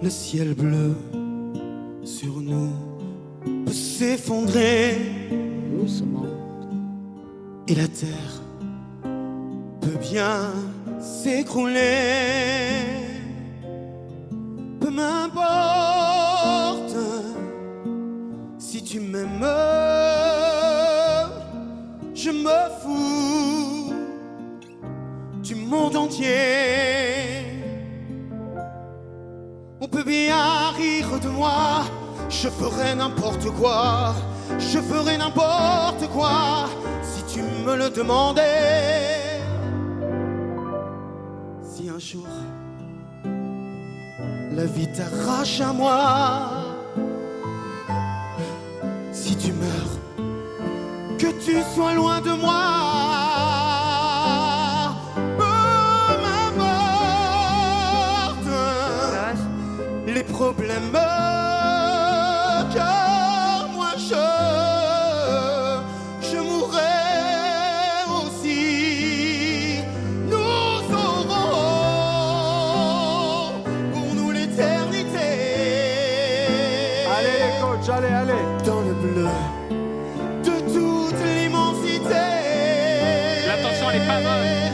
Le ciel bleu sur nous peut s'effondrer doucement. Et la terre peut bien s'écrouler. Peu m'importe si tu m'aimes, je me fous du monde entier. On peut bien rire de moi, je ferai n'importe quoi, je ferai n'importe quoi si tu me le demandais. Si un jour la vie t'arrache à moi, si tu meurs, que tu sois loin de moi. Les problèmes, car moi je mourrai aussi. Nous aurons pour nous l'éternité. Allez les coachs, allez. Dans le bleu de toute l'immensité. L'attention, elle est pas bonne.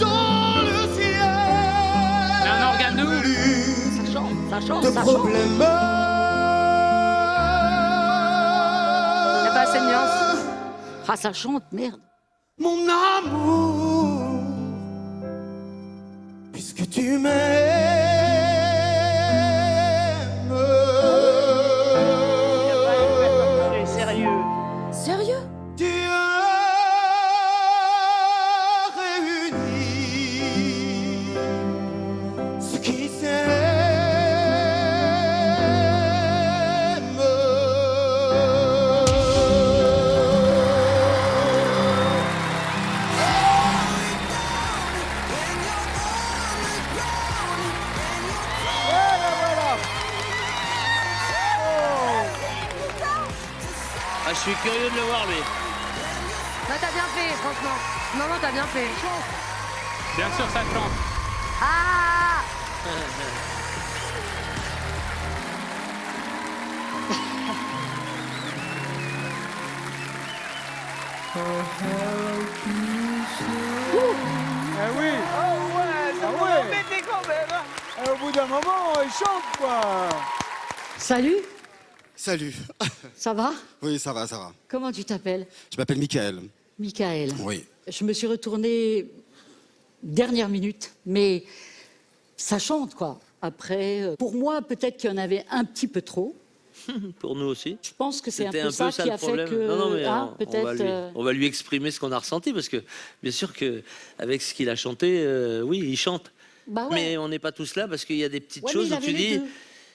Dans le ciel. C'est un organe de ouf. Ça chante, De ça chante. problèmes. Y'a pas assez de nuances. Ah, ça chante, merde. Mon amour, puisque tu m'aimes. Sérieux. Sérieux? Dieu réunit ce qui s'aiment. Ah, je suis curieux de le voir, lui. Non, t'as bien fait, franchement. Non, t'as bien fait. Bien sûr, ça chante. Ah! Eh oui. Embêté quand même. Au bout d'un moment, il chante quoi. Salut, Salut. ça va? Oui, ça va, ça va. Comment tu t'appelles? Je m'appelle Michael. Michael. Oui. Je me suis retournée dernière minute, mais ça chante, quoi. Après, pour moi, peut-être qu'il y en avait un petit peu trop. Pour nous aussi. Je pense que c'est un C'était peu ça qui le a fait problème. que... Non, mais hein, on va lui exprimer ce qu'on a ressenti, parce que bien sûr que avec ce qu'il a chanté, oui, il chante. Bah ouais. Mais on n'est pas tous là, parce qu'il y a des petites Ouais, mais choses il où avait tu les dis, deux.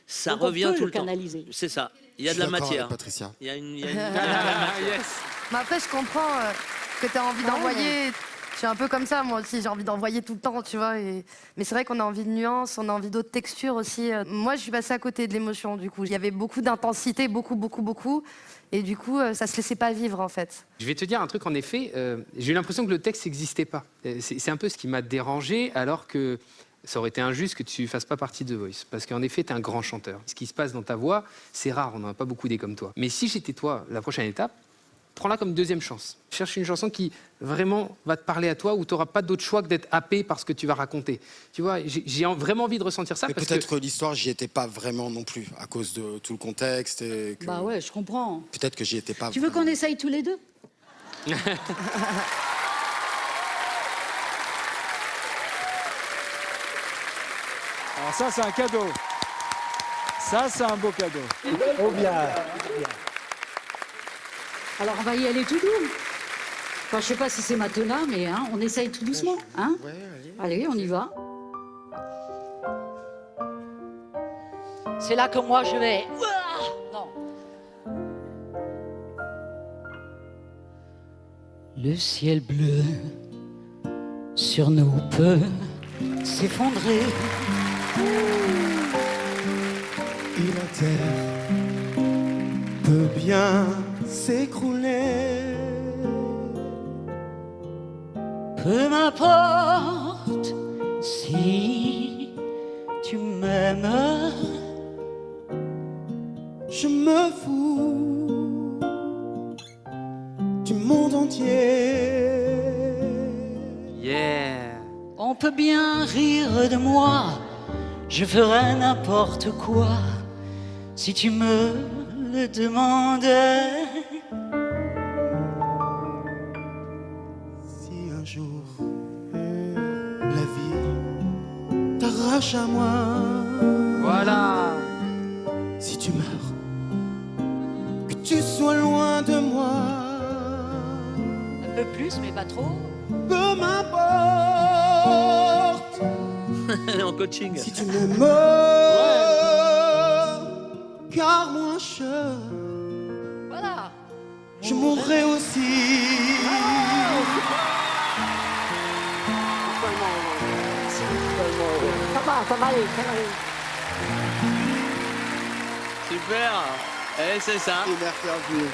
ça Donc on revient peut tout le le temps. canaliser. C'est ça. Il y a de Je la suis d'accord matière. avec Patricia. Il y a une Yes. Mais après, je comprends que t'as envie d'envoyer. Je suis un peu comme ça, moi aussi. J'ai envie d'envoyer tout le temps, tu vois. Mais c'est vrai qu'on a envie de nuances, on a envie d'autres textures aussi. Moi, je suis passée à côté de l'émotion, du coup. Il y avait beaucoup d'intensité, beaucoup. Et du coup, ça se laissait pas vivre, en fait. Je vais te dire un truc, en effet, j'ai eu l'impression que le texte n'existait pas. C'est un peu ce qui m'a dérangé, alors que ça aurait été injuste que tu ne fasses pas partie de The Voice. Parce qu'en effet, tu es un grand chanteur. Ce qui se passe dans ta voix, c'est rare, on n'en a pas beaucoup des comme toi. Mais si j'étais toi, la prochaine étape, prends-la comme deuxième chance. Cherche une chanson qui vraiment va te parler à toi, où tu n'auras pas d'autre choix que d'être happé par ce que tu vas raconter. Tu vois, j'ai vraiment envie de ressentir ça. Mais parce peut-être que l'histoire, j'y étais pas vraiment non plus, à cause de tout le contexte. Et que Bah ouais, je comprends. peut-être que j'y étais pas. Tu veux qu'on vraiment. essaye tous les deux? Alors ça, c'est un cadeau. Ça, c'est un beau cadeau. Oh bien. Alors on va y aller tout doux. Enfin, je sais pas si c'est maintenant, mais hein, on essaye tout doucement. Hein? Ouais, Allez, on y va. C'est là que moi je vais. Non. Le ciel bleu sur nous peut s'effondrer. Et la terre peut bien s'écrouler. Peu m'importe si tu m'aimes. je me fous du monde entier. Yeah. On peut bien rire de moi, je ferais n'importe quoi si tu me le demandais. Si un jour la vie t'arrache à moi, Voilà. si tu meurs, que tu sois loin de moi, Un peu plus, mais pas trop. peu m'importe. En coaching. Si tu m'aimes, car moi Voilà. je mourrai aussi. Ça va aller. Super. Eh, c'est ça. Merci à vous.